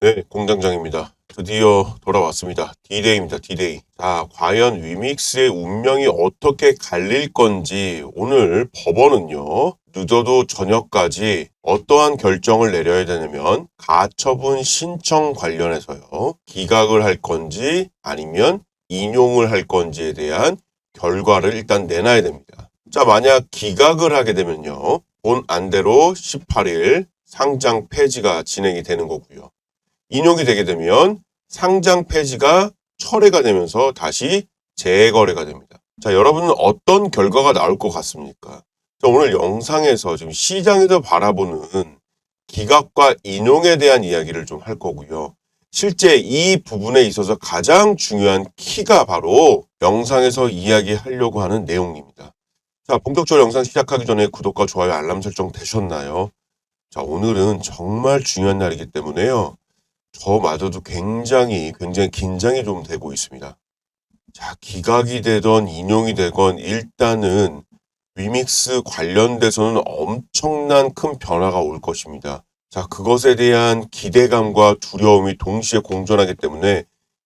네, 공장장입니다. 드디어 돌아왔습니다. D-Day입니다. D-Day. 자, 과연 위믹스의 운명이 어떻게 갈릴 건지 오늘 법원은요, 늦어도 저녁까지 어떠한 결정을 내려야 되냐면 가처분 신청 관련해서요, 기각을 할 건지 아니면 인용을 할 건지에 대한 결과를 일단 내놔야 됩니다. 자, 만약 기각을 하게 되면요, 본 안대로 18일 상장 폐지가 진행이 되는 거고요. 인용이 되게 되면 상장 폐지가 철회가 되면서 다시 재거래가 됩니다. 자, 여러분은 어떤 결과가 나올 것 같습니까? 자, 오늘 영상에서 지금 시장에서 바라보는 기각과 인용에 대한 이야기를 좀 할 거고요. 실제 이 부분에 있어서 가장 중요한 키가 바로 영상에서 이야기하려고 하는 내용입니다. 자, 본격적으로 영상 시작하기 전에 구독과 좋아요, 알람 설정 되셨나요? 자, 오늘은 정말 중요한 날이기 때문에요. 저마저도 굉장히 긴장이 좀 되고 있습니다. 자, 기각이 되던 인용이 되건 일단은 위믹스 관련돼서는 엄청난 큰 변화가 올 것입니다. 자, 그것에 대한 기대감과 두려움이 동시에 공존하기 때문에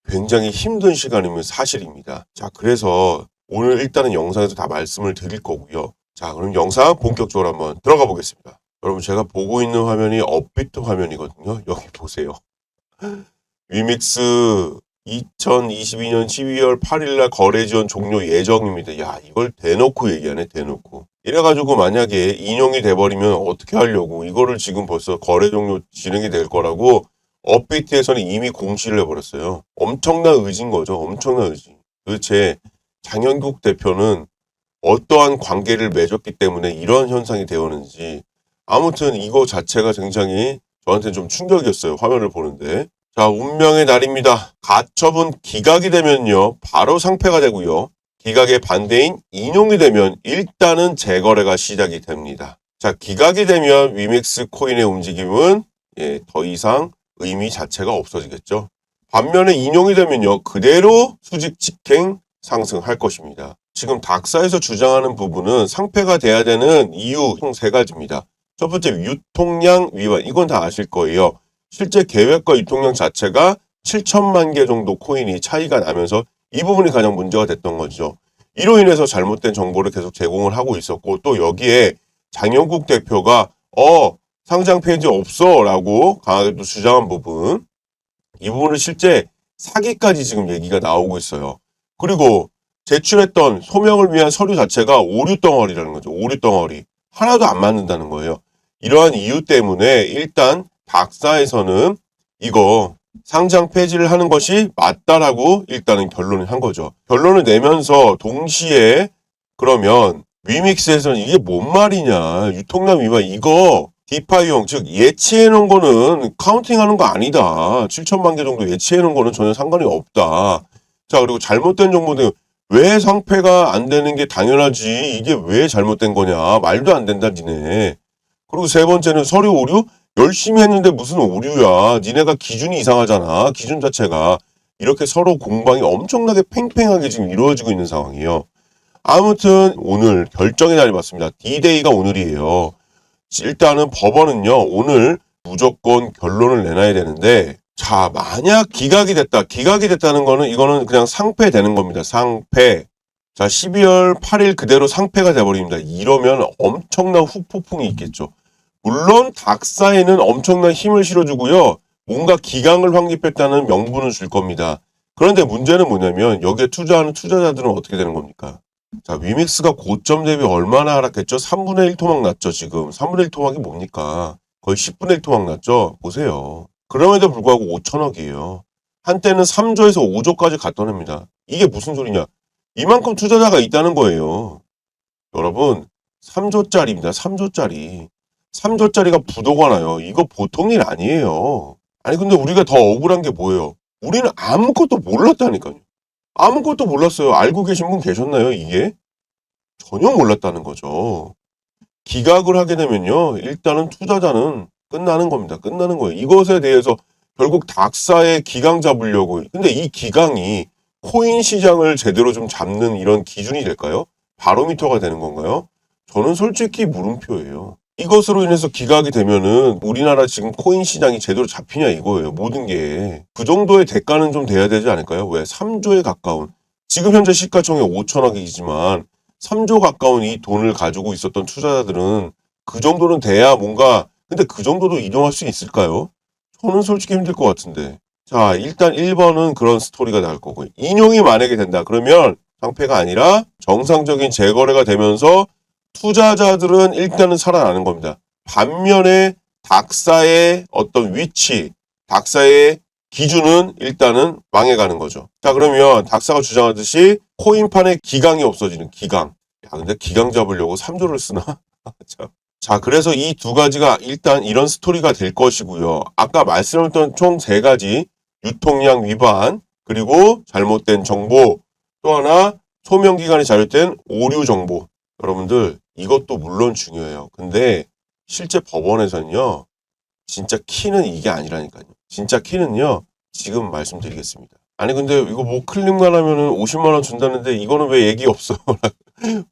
굉장히 힘든 시간이면 사실입니다. 자, 그래서 오늘 일단은 영상에서 다 말씀을 드릴 거고요. 자, 그럼 영상 본격적으로 한번 들어가 보겠습니다. 여러분, 제가 보고 있는 화면이 업비트 화면이거든요. 여기 보세요. 위믹스 2022년 12월 8일날 거래 지원 종료 예정입니다. 야, 이걸 대놓고 얘기하네, 대놓고. 이래가지고 만약에 인용이 돼버리면 어떻게 하려고, 이거를 지금 벌써 거래 종료 진행이 될 거라고 업비트에서는 이미 공시를 해버렸어요. 엄청난 의지인 거죠. 엄청난 의지. 도대체 장현국 대표는 어떠한 관계를 맺었기 때문에 이런 현상이 되었는지, 아무튼 이거 자체가 굉장히 저한테는 좀 충격이었어요. 화면을 보는데. 자, 운명의 날입니다. 가처분 기각이 되면요, 바로 상패가 되고요. 기각의 반대인 인용이 되면 일단은 재거래가 시작이 됩니다. 자, 기각이 되면 위믹스 코인의 움직임은 더 이상 의미 자체가 없어지겠죠. 반면에 인용이 되면요, 그대로 수직 직행 상승할 것입니다. 지금 닥사에서 주장하는 부분은 상패가 돼야 되는 이유 총 3가지입니다. 첫 번째, 유통량 위반. 이건 다 아실 거예요. 실제 계획과 유통량 자체가 7천만 개 정도 코인이 차이가 나면서 이 부분이 가장 문제가 됐던 거죠. 이로 인해서 잘못된 정보를 계속 제공을 하고 있었고, 또 여기에 장영국 대표가 상장 페이지 없어 라고 강하게 또 주장한 부분, 이 부분은 실제 사기까지 지금 얘기가 나오고 있어요. 그리고 제출했던 소명을 위한 서류 자체가 오류 덩어리라는 거죠. 오류 덩어리. 하나도 안 맞는다는 거예요. 이러한 이유 때문에 일단 닥사에서는 이거 상장 폐지를 하는 것이 맞다라고 일단은 결론을 한 거죠. 결론을 내면서 동시에 그러면 위믹스에서는 이게 뭔 말이냐, 유통량 위반, 이거 디파이용, 즉 예치해 놓은 거는 카운팅하는 거 아니다. 7천만 개 정도 예치해 놓은 거는 전혀 상관이 없다. 자, 그리고 잘못된 정보는 왜 상패가 안 되는 게 당연하지, 이게 왜 잘못된 거냐, 말도 안 된다 니네. 그리고 세 번째는 서류 오류? 열심히 했는데 무슨 오류야. 니네가 기준이 이상하잖아. 기준 자체가. 이렇게 서로 공방이 엄청나게 팽팽하게 지금 이루어지고 있는 상황이에요. 아무튼 오늘 결정의 날이 맞습니다. D-Day가 오늘이에요. 일단은 법원은요, 오늘 무조건 결론을 내놔야 되는데, 자, 만약 기각이 됐다. 기각이 됐다는 거는 이거는 그냥 상패되는 겁니다. 상패. 자, 12월 8일 그대로 상패가 돼버립니다. 이러면 엄청난 후폭풍이 있겠죠. 물론 닥사에는 엄청난 힘을 실어주고요. 뭔가 기강을 확립했다는 명분을 줄 겁니다. 그런데 문제는 뭐냐면 여기에 투자하는 투자자들은 어떻게 되는 겁니까? 자, 위믹스가 고점 대비 얼마나 하락했죠? 3분의 1 토막 났죠, 지금. 3분의 1 토막이 뭡니까? 거의 10분의 1 토막 났죠? 보세요. 그럼에도 불구하고 5천억이에요. 한때는 3조에서 5조까지 갔던 애입니다. 이게 무슨 소리냐? 이만큼 투자자가 있다는 거예요. 여러분, 3조짜리입니다. 3조짜리. 3조짜리가 부도가 나요. 이거 보통 일 아니에요. 아니, 근데 우리가 더 억울한 게 뭐예요? 우리는 아무것도 몰랐다니까요. 아무것도 몰랐어요. 알고 계신 분 계셨나요, 이게? 전혀 몰랐다는 거죠. 기각을 하게 되면요, 일단은 투자자는 끝나는 겁니다. 끝나는 거예요. 이것에 대해서 결국 닥사의 기강 잡으려고. 근데 이 기강이 코인 시장을 제대로 좀 잡는 이런 기준이 될까요? 바로미터가 되는 건가요? 저는 솔직히 물음표예요. 이것으로 인해서 기각이 되면은 우리나라 지금 코인 시장이 제대로 잡히냐 이거예요. 모든 게. 그 정도의 대가는 좀 돼야 되지 않을까요? 왜? 3조에 가까운. 지금 현재 시가총액 5천억이지만 3조 가까운 이 돈을 가지고 있었던 투자자들은 그 정도는 돼야 뭔가, 근데 그 정도도 이용할 수 있을까요? 저는 솔직히 힘들 것 같은데. 자, 일단 1번은 그런 스토리가 나올 거고. 인용이 만약에 된다. 그러면 상패가 아니라 정상적인 재거래가 되면서 투자자들은 일단은 살아나는 겁니다. 반면에 닥사의 어떤 위치, 닥사의 기준은 일단은 망해가는 거죠. 자, 그러면 닥사가 주장하듯이 코인판에 기강이 없어지는 기강. 야, 근데 기강 잡으려고 3조를 쓰나? 자, 그래서 이 두 가지가 일단 이런 스토리가 될 것이고요. 아까 말씀드렸던 총 세 가지, 유통량 위반, 그리고 잘못된 정보, 또 하나 소명기간이 잘못된 오류 정보. 여러분들 이것도 물론 중요해요. 근데 실제 법원에서는요, 진짜 키는 이게 아니라니까요. 진짜 키는요, 지금 말씀드리겠습니다. 아니 근데 이거 뭐 클릭만 하면은 50만 원 준다는데 이거는 왜 얘기 없어?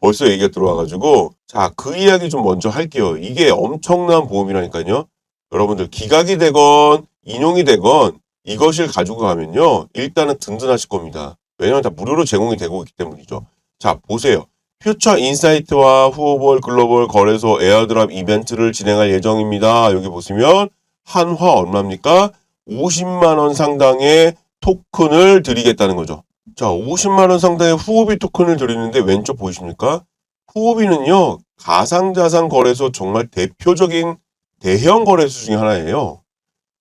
벌써 얘기가 들어와가지고, 자, 그 이야기 좀 먼저 할게요. 이게 엄청난 보험이라니까요. 여러분들 기각이 되건 인용이 되건 이것을 가지고 가면요, 일단은 든든하실 겁니다. 왜냐면 다 무료로 제공이 되고 있기 때문이죠. 자, 보세요. 퓨처 인사이트와 후오볼 글로벌 거래소 에어드랍 이벤트를 진행할 예정입니다. 여기 보시면 한화 얼마입니까? 50만 원 상당의 토큰을 드리겠다는 거죠. 자, 50만 원 상당의 후오비 토큰을 드리는데 왼쪽 보이십니까? 후오비는요, 가상자산 거래소 정말 대표적인 대형 거래소 중에 하나예요.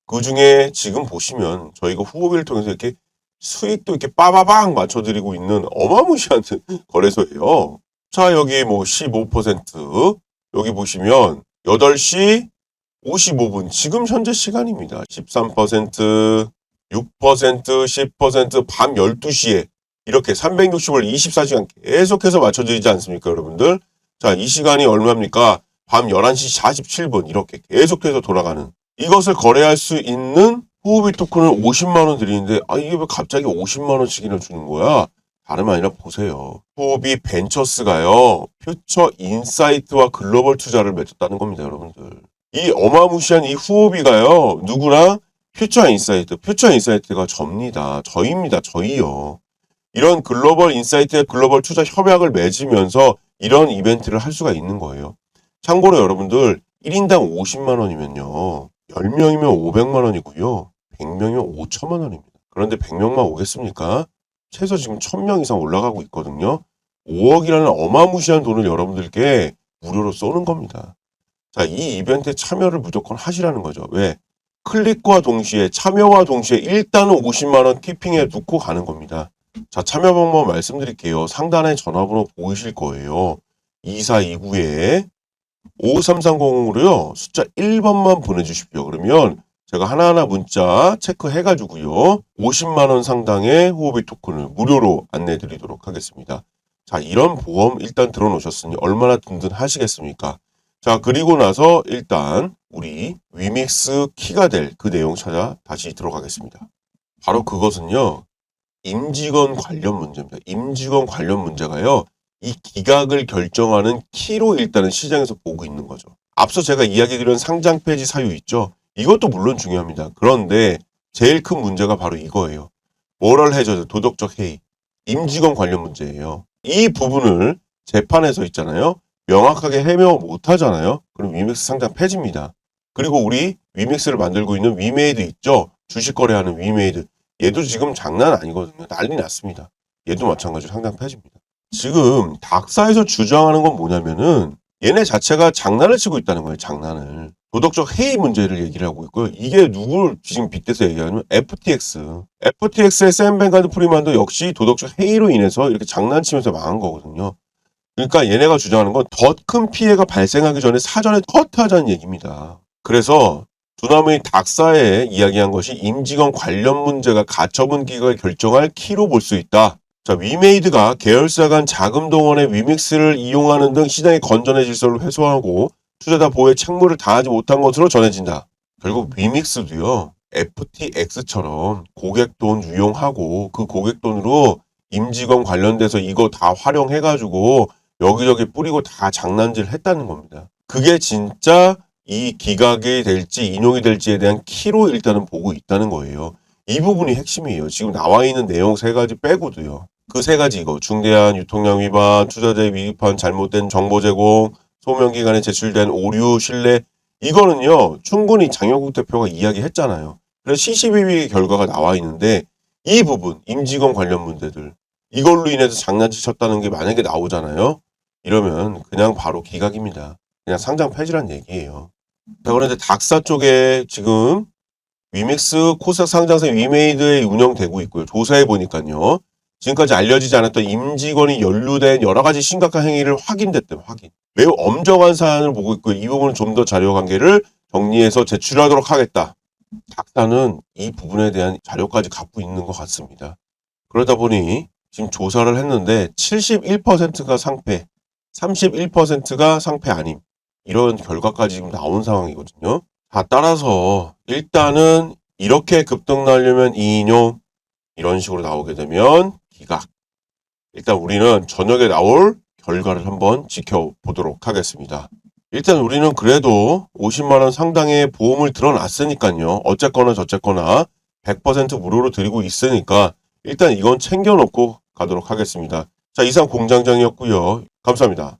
그 중에 지금 보시면 저희가 후오비를 통해서 이렇게 수익도 이렇게 빠바방 맞춰드리고 있는 어마무시한 거래소예요. 자, 여기 뭐 15%, 여기 보시면 8시 55분, 지금 현재 시간입니다. 13%, 6%, 10%, 밤 12시에 이렇게 360을 24시간 계속해서 맞춰드리지 않습니까, 여러분들? 자, 이 시간이 얼마입니까? 밤 11시 47분 이렇게 계속해서 돌아가는, 이것을 거래할 수 있는 후오비 토큰을 50만 원 드리는데, 아, 이게 왜 갑자기 50만 원씩이나 주는 거야? 다름 아니라 보세요. 후오비 벤처스가요, 퓨처 인사이트와 글로벌 투자를 맺었다는 겁니다, 여러분들. 이 어마무시한 이 후오비가요, 누구랑? 퓨처 인사이트가 접니다. 저희입니다. 저희요. 이런 글로벌 인사이트의 글로벌 투자 협약을 맺으면서 이런 이벤트를 할 수가 있는 거예요. 참고로 여러분들 1인당 50만 원이면요. 10명이면 500만 원이고요. 100명이면 5천만 원입니다. 그런데 100명만 오겠습니까? 최소 지금 1000명 이상 올라가고 있거든요. 5억이라는 어마무시한 돈을 여러분들께 무료로 쏘는 겁니다. 자, 이 이벤트에 참여를 무조건 하시라는 거죠. 왜? 클릭과 동시에, 참여와 동시에 일단은 50만 원 키핑해 두고 가는 겁니다. 자, 참여 방법 말씀드릴게요. 상단에 전화번호 보이실 거예요. 2429에 55330으로요. 숫자 1번만 보내주십시오. 그러면 제가 하나하나 문자 체크해가지고요. 50만 원 상당의 후오비 토큰을 무료로 안내드리도록 하겠습니다. 자, 이런 보험 일단 들어놓으셨으니 얼마나 든든하시겠습니까? 자, 그리고 나서 일단 우리 위믹스 키가 될 그 내용 찾아 다시 들어가겠습니다. 바로 그것은요, 임직원 관련 문제입니다. 임직원 관련 문제가요, 이 기각을 결정하는 키로 일단은 시장에서 보고 있는 거죠. 앞서 제가 이야기 드린 상장 폐지 사유 있죠? 이것도 물론 중요합니다. 그런데 제일 큰 문제가 바로 이거예요. 모럴 해저드, 도덕적 해이, 임직원 관련 문제예요. 이 부분을 재판에서 있잖아요, 명확하게 해명 못 하잖아요. 그럼 위믹스 상장 폐지입니다. 그리고 우리 위믹스를 만들고 있는 위메이드 있죠? 주식 거래하는 위메이드. 얘도 지금 장난 아니거든요. 난리 났습니다. 얘도 마찬가지로 상장 폐지입니다. 지금 닥사에서 주장하는 건 뭐냐면은 얘네 자체가 장난을 치고 있다는 거예요. 장난을. 도덕적 해이 문제를 얘기를 하고 있고요. 이게 누구를 지금 빗대서 얘기하냐면 FTX. FTX의 샘 뱅가드 프리만도 역시 도덕적 해이로 인해서 이렇게 장난치면서 망한 거거든요. 그러니까 얘네가 주장하는 건 더 큰 피해가 발생하기 전에 사전에 컷하자는 얘기입니다. 그래서 두나무의 닥사에 이야기한 것이 임직원 관련 문제가 가처분 기각을 결정할 키로 볼 수 있다. 자, 위메이드가 계열사 간 자금 동원에 위믹스를 이용하는 등 시장의 건전의 질서를 훼손하고 투자자 보호에 책무를 다하지 못한 것으로 전해진다. 결국 위믹스도요, FTX처럼 고객 돈 유용하고 그 고객 돈으로 임직원 관련돼서 이거 다 활용해가지고 여기저기 뿌리고 다 장난질 했다는 겁니다. 그게 진짜 이 기각이 될지 인용이 될지에 대한 키로 일단은 보고 있다는 거예요. 이 부분이 핵심이에요. 지금 나와 있는 내용 세 가지 빼고도요. 그 세 가지 이거 중대한 유통량 위반, 투자자에 위급한 잘못된 정보 제공, 소명기간에 제출된 오류, 신뢰 이거는요. 충분히 장영국 대표가 이야기했잖아요. 그래서 CCTV 결과가 나와 있는데 이 부분 임직원 관련 문제들 이걸로 인해서 장난치셨다는 게 만약에 나오잖아요. 이러면 그냥 바로 기각입니다. 그냥 상장 폐지란 얘기예요. 자, 그런데 닥사 쪽에 지금 위믹스 코스닥 상장세 위메이드에 운영되고 있고요. 조사해 보니까요. 지금까지 알려지지 않았던 임직원이 연루된 여러 가지 심각한 행위를 확인됐대요. 확인. 매우 엄정한 사안을 보고 있고요. 이 부분은 좀 더 자료 관계를 정리해서 제출하도록 하겠다. 닥사는 이 부분에 대한 자료까지 갖고 있는 것 같습니다. 그러다 보니 지금 조사를 했는데 71%가 상패, 31%가 상패 아님. 이런 결과까지 지금 나온 상황이거든요. 자, 따라서 일단은 이렇게 급등 나려면 이인용 이런 식으로 나오게 되면 기각. 일단 우리는 저녁에 나올 결과를 한번 지켜보도록 하겠습니다. 일단 우리는 그래도 50만 원 상당의 보험을 들어놨으니까요. 어쨌거나 저쨌거나 100% 무료로 드리고 있으니까 일단 이건 챙겨놓고 가도록 하겠습니다. 자, 이상 공장장이었고요. 감사합니다.